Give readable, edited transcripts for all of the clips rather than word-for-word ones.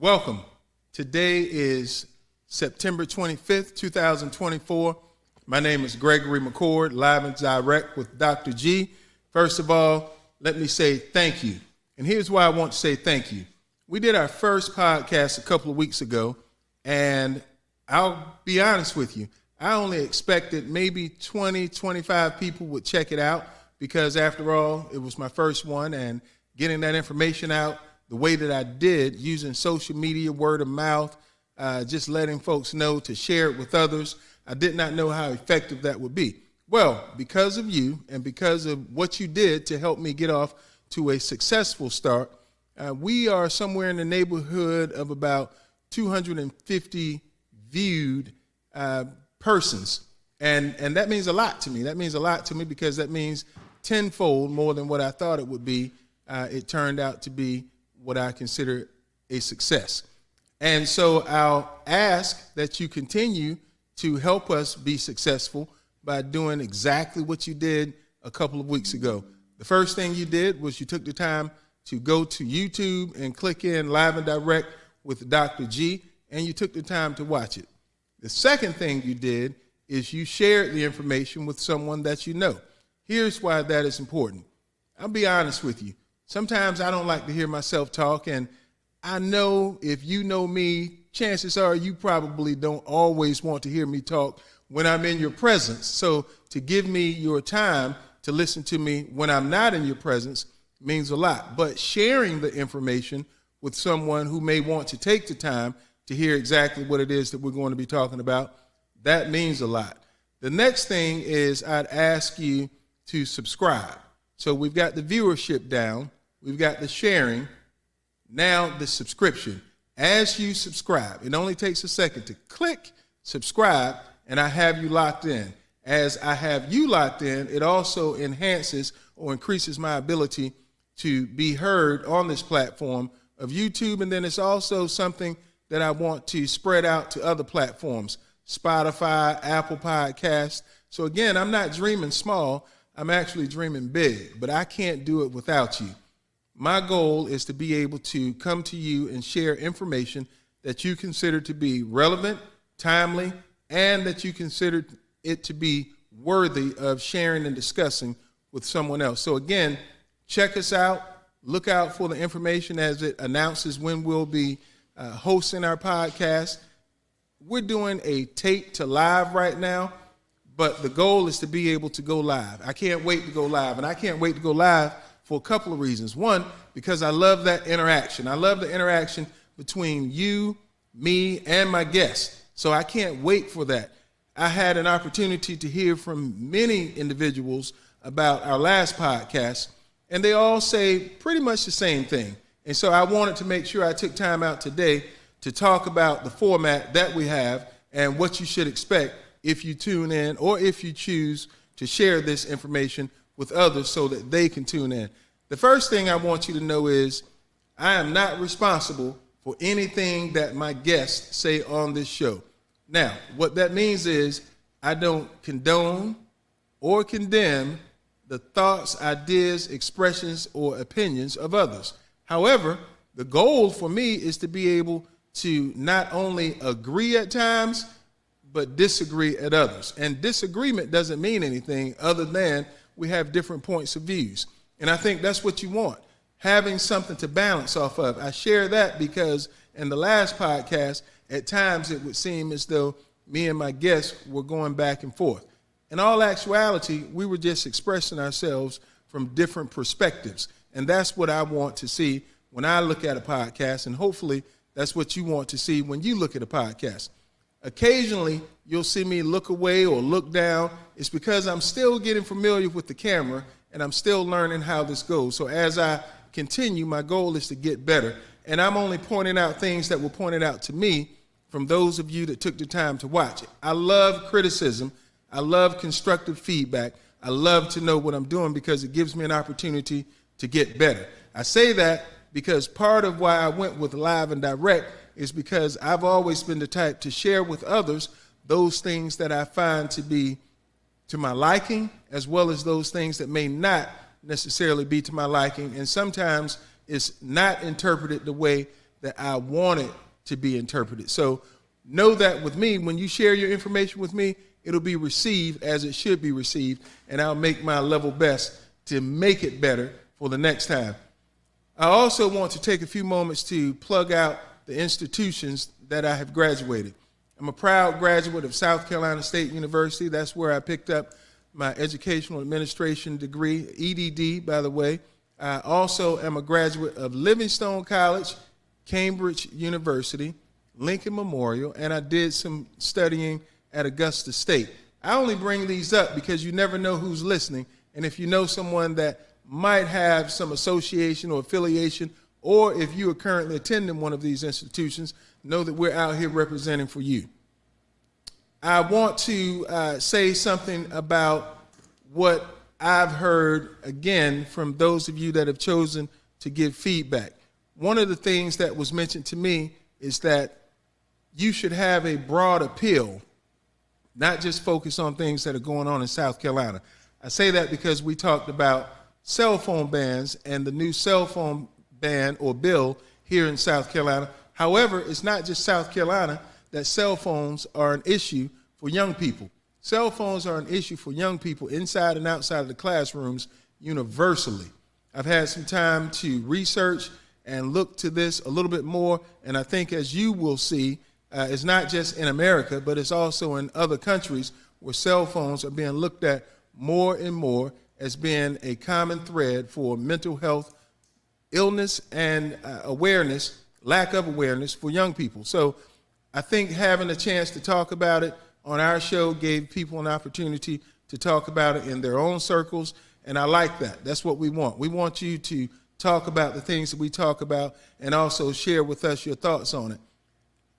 Welcome. Today is September 25th, 2024. My name is Gregory McCord, live and direct with Dr. G. First of all, let me say thank you. And here's why I want to say thank you. We did our first podcast a couple of weeks ago, and I'll be honest with you, I only expected maybe 20, 25 people would check it out because after all, it was my first one, and getting that information out the way that I did, using social media, word of mouth, just letting folks know to share it with others. I did not know how effective that would be. Well, because of you and because of what you did to help me get off to a successful start, we are somewhere in the neighborhood of about 250 viewed persons. And that means a lot to me. That means a lot to me because that means tenfold more than what I thought it would be. It turned out to be what I consider a success. And so I'll ask that you continue to help us be successful by doing exactly what you did a couple of weeks ago. The first thing you did was you took the time to go to YouTube and click in Live and Direct with Dr. G, and you took the time to watch it. The second thing you did is you shared the information with someone that you know. Here's why that is important. I'll be honest with you. Sometimes I don't like to hear myself talk, and I know if you know me, chances are you probably don't always want to hear me talk when I'm in your presence. So to give me your time to listen to me when I'm not in your presence means a lot. But sharing the information with someone who may want to take the time to hear exactly what it is that we're going to be talking about, that means a lot. The next thing is I'd ask you to subscribe. So we've got the viewership down, we've got the sharing, now the subscription. As you subscribe, it only takes a second to click subscribe, and I have you locked in. As I have you locked in, it also enhances or increases my ability to be heard on this platform of YouTube, and then it's also something that I want to spread out to other platforms, Spotify, Apple Podcasts. So again, I'm not dreaming small, I'm actually dreaming big, but I can't do it without you. My goal is to be able to come to you and share information that you consider to be relevant, timely, and that you consider it to be worthy of sharing and discussing with someone else. So again, check us out. Look out for the information as it announces when we'll be hosting our podcast. We're doing a tape to live right now, but the goal is to be able to go live. I can't wait to go live, and I can't wait to go live for a couple of reasons. One, because I love that interaction. I love the interaction between you, me, and my guests. So I can't wait for that. I had an opportunity to hear from many individuals about our last podcast, and they all say pretty much the same thing. And so I wanted to make sure I took time out today to talk about the format that we have and what you should expect if you tune in or if you choose to share this information with others so that they can tune in. The first thing I want you to know is I am not responsible for anything that my guests say on this show. Now, what that means is I don't condone or condemn the thoughts, ideas, expressions, or opinions of others. However, the goal for me is to be able to not only agree at times, but disagree at others. And disagreement doesn't mean anything other than we have different points of views. And I think that's what you want, having something to balance off of. I share that because in the last podcast, at times it would seem as though me and my guests were going back and forth. In all actuality, we were just expressing ourselves from different perspectives. And that's what I want to see when I look at a podcast, and hopefully that's what you want to see when you look at a podcast. Occasionally, you'll see me look away or look down. It's because I'm still getting familiar with the camera, and I'm still learning how this goes. So as I continue, my goal is to get better. And I'm only pointing out things that were pointed out to me from those of you that took the time to watch it. I love criticism. I love constructive feedback. I love to know what I'm doing because it gives me an opportunity to get better. I say that because part of why I went with Live and Direct is because I've always been the type to share with others those things that I find to be to my liking, as well as those things that may not necessarily be to my liking. And sometimes it's not interpreted the way that I want it to be interpreted. So know that with me, when you share your information with me, it'll be received as it should be received, and I'll make my level best to make it better for the next time. I also want to take a few moments to plug out the institutions that I have graduated. I'm a proud graduate of South Carolina State University. That's where I picked up my educational administration degree, EDD, by the way. I also am a graduate of Livingstone College, Cambridge University, Lincoln Memorial, and I did some studying at Augusta State. I only bring these up because you never know who's listening, and if you know someone that might have some association or affiliation, or if you are currently attending one of these institutions, know that we're out here representing for you. I want to say something about what I've heard, again, from those of you that have chosen to give feedback. One of the things that was mentioned to me is that you should have a broad appeal, not just focus on things that are going on in South Carolina. I say that because we talked about cell phone bans and the new cell phone ban or bill here in South Carolina. However, it's not just South Carolina that cell phones are an issue for young people. Cell phones are an issue for young people inside and outside of the classrooms universally. I've had some time to research and look to this a little bit more, and I think, as you will see, it's not just in America, but it's also in other countries where cell phones are being looked at more and more as being a common thread for mental health, illness, and awareness, lack of awareness for young people. So I think having a chance to talk about it on our show gave people an opportunity to talk about it in their own circles, and I like that. That's what we want. We want you to talk about the things that we talk about and also share with us your thoughts on it.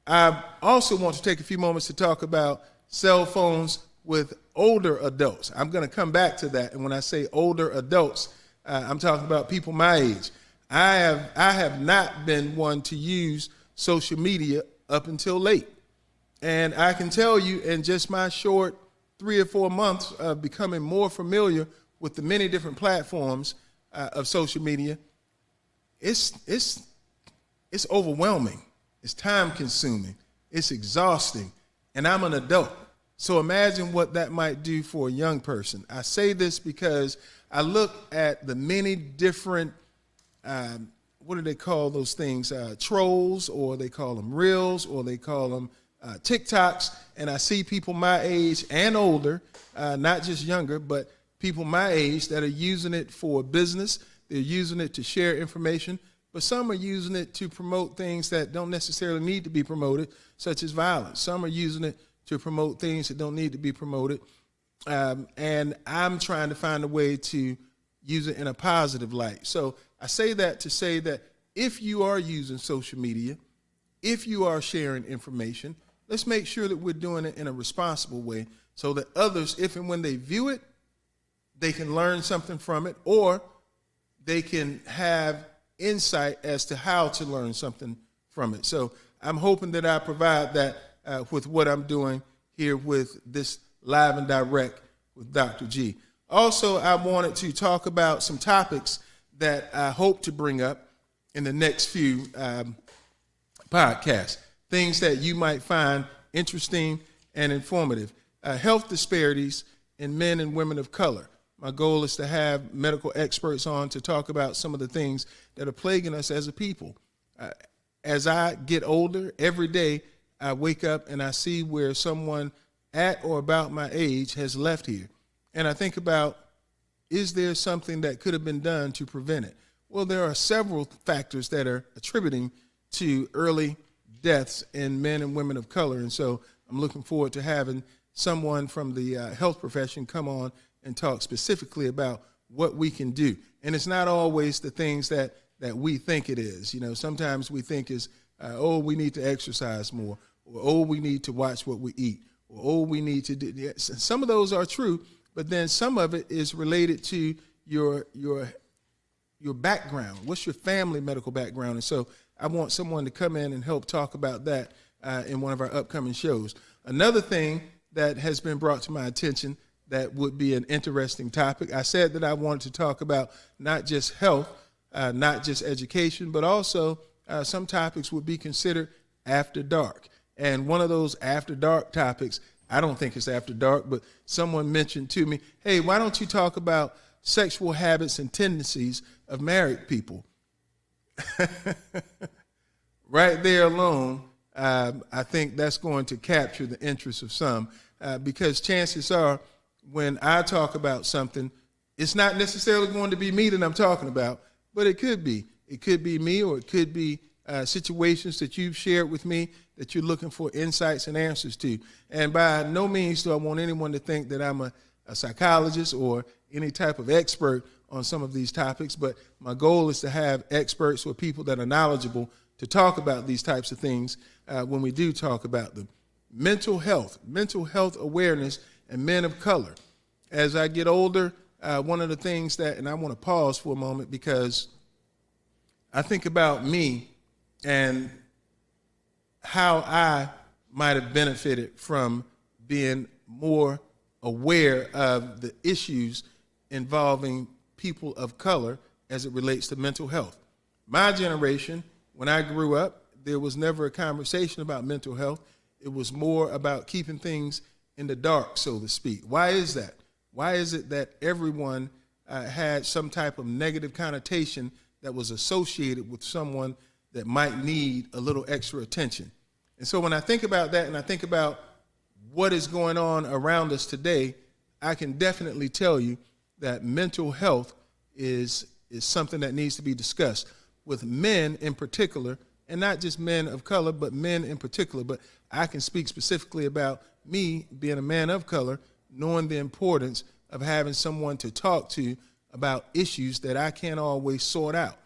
I also want to take a few moments to talk about cell phones with older adults. I'm going to come back to that, and when I say older adults, I'm talking about people my age. I have not been one to use social media up until late. And I can tell you, in just my short 3 or 4 months of becoming more familiar with the many different platforms of social media, it's overwhelming. It's time consuming. It's exhausting. And I'm an adult. So imagine what that might do for a young person. I say this because I look at the many different, what do they call those things? Trolls, or they call them reels, or they call them TikToks, and I see people my age and older, not just younger, but people my age that are using it for business. They're using it to share information, but some are using it to promote things that don't necessarily need to be promoted, such as violence. Some are using it to promote things that don't need to be promoted, and I'm trying to find a way to use it in a positive light. So I say that to say that if you are using social media, if you are sharing information, let's make sure that we're doing it in a responsible way so that others, if and when they view it, they can learn something from it, or they can have insight as to how to learn something from it. So I'm hoping that I provide that with what I'm doing here with this Live and Direct with Dr. G. Also, I wanted to talk about some topics that I hope to bring up in the next few podcasts, things that you might find interesting and informative. Health disparities in men and women of color. My goal is to have medical experts on to talk about some of the things that are plaguing us as a people. As I get older, every day I wake up and I see where someone at or about my age has left here. And I think about, is there something that could have been done to prevent it? Well, there are several factors that are attributing to early deaths in men and women of color. And so I'm looking forward to having someone from the health profession come on and talk specifically about what we can do. And it's not always the things that we think it is. You know, sometimes we think is, we need to exercise more, or, we need to watch what we eat, or, we need to do. Yes, some of those are true, but then some of it is related to your background. What's your family medical background? And so I want someone to come in and help talk about that in one of our upcoming shows. Another thing that has been brought to my attention that would be an interesting topic, I said that I wanted to talk about not just health, not just education, but also some topics would be considered after dark. And one of those after dark topics, I don't think it's after dark, but someone mentioned to me, hey, why don't you talk about sexual habits and tendencies of married people? Right there alone, I think that's going to capture the interest of some, because chances are when I talk about something, it's not necessarily going to be me that I'm talking about, but it could be. It could be me, or it could be situations that you've shared with me that you're looking for insights and answers to. And by no means do I want anyone to think that I'm a psychologist or any type of expert on some of these topics, but my goal is to have experts or people that are knowledgeable to talk about these types of things when we do talk about them. Mental health awareness, and men of color. As I get older, one of the things that, and I want to pause for a moment because I think about me and how I might have benefited from being more aware of the issues involving people of color as it relates to mental health. My generation, when I grew up, there was never a conversation about mental health. It was more about keeping things in the dark, so to speak. Why is that? Why is it that everyone had some type of negative connotation that was associated with someone that might need a little extra attention? And so when I think about that and I think about what is going on around us today, I can definitely tell you that mental health is something that needs to be discussed with men in particular, and not just men of color, but men in particular. But I can speak specifically about me being a man of color, knowing the importance of having someone to talk to about issues that I can't always sort out.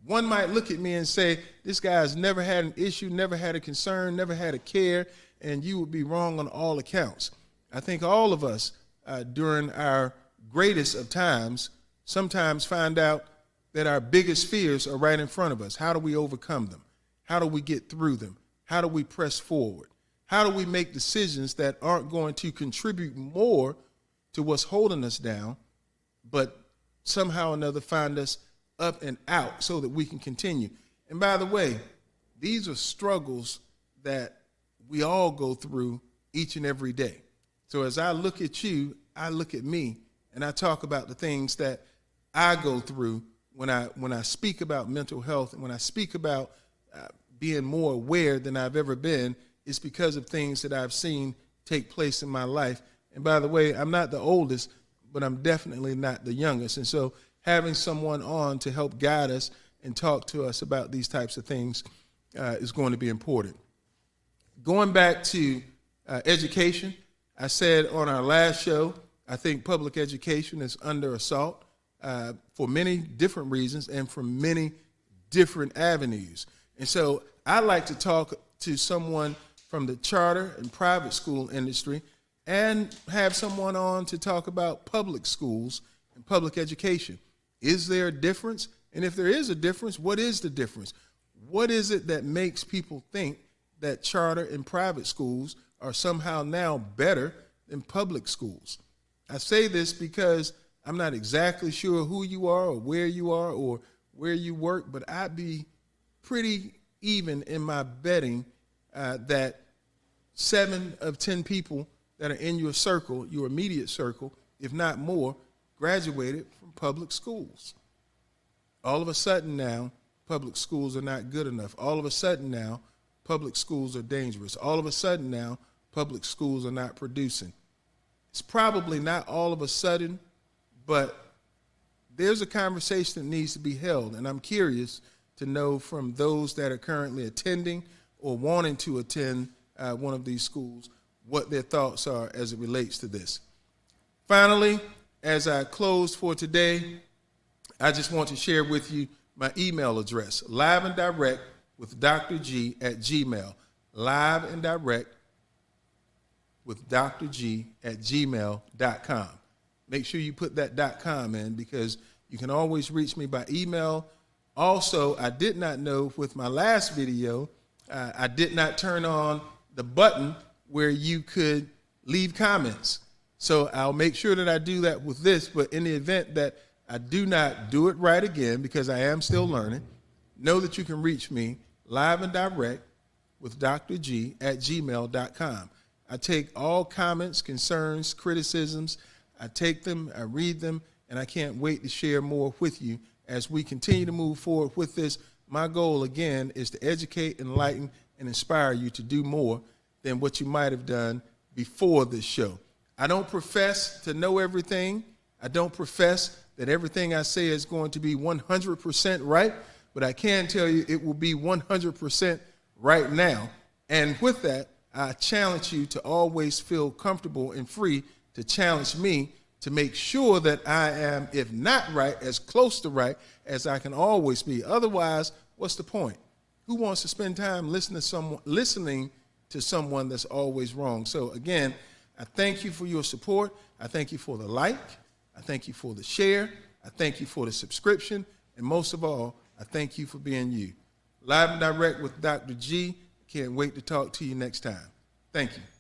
One might look at me and say, this guy's never had an issue, never had a concern, never had a care, and you would be wrong on all accounts. I think all of us, during our greatest of times, sometimes find out that our biggest fears are right in front of us. How do we overcome them? How do we get through them? How do we press forward? How do we make decisions that aren't going to contribute more to what's holding us down, but somehow or another find us up and out so that we can continue? And by the way, these are struggles that we all go through each and every day. So as I look at you, I look at me, and I talk about the things that I go through when I speak about mental health, and when I speak about being more aware than I've ever been. It's because of things that I've seen take place in my life. And by the way, I'm not the oldest, but I'm definitely not the youngest. And so having someone on to help guide us and talk to us about these types of things is going to be important. Going back to education, I said on our last show, I think public education is under assault for many different reasons and from many different avenues. And so I like to talk to someone from the charter and private school industry and have someone on to talk about public schools and public education. Is there a difference? And if there is a difference, what is the difference? What is it that makes people think that charter and private schools are somehow now better than public schools? I say this because I'm not exactly sure who you are or where you work, but I'd be pretty even in my betting that 7 of 10 people that are in your circle, your immediate circle, if not more, graduated from public schools. All of a sudden now, public schools are not good enough. All of a sudden now, public schools are dangerous. All of a sudden now, public schools are not producing. It's probably not all of a sudden, but there's a conversation that needs to be held, and I'm curious to know from those that are currently attending or wanting to attend one of these schools what their thoughts are as it relates to this. Finally, as I close for today, I just want to share with you my email address, live and direct with Dr. G at Gmail, live and direct with Dr. G at gmail.com. Make sure you put that .com in because you can always reach me by email. Also, I did not know with my last video, I did not turn on the button where you could leave comments. So I'll make sure that I do that with this, but in the event that I do not do it right again, because I am still learning, know that you can reach me live and direct with Dr. G at gmail.com. I take all comments, concerns, criticisms. I take them, I read them, and I can't wait to share more with you as we continue to move forward with this. My goal, again, is to educate, enlighten, and inspire you to do more than what you might have done before this show. I don't profess to know everything. I don't profess that everything I say is going to be 100% right, but I can tell you it will be 100% right now. And with that, I challenge you to always feel comfortable and free to challenge me to make sure that I am, if not right, as close to right as I can always be. Otherwise, what's the point? Who wants to spend time listening to someone that's always wrong? So again, I thank you for your support. I thank you for the like. I thank you for the share. I thank you for the subscription. And most of all, I thank you for being you. Live and direct with Dr. G. Can't wait to talk to you next time. Thank you.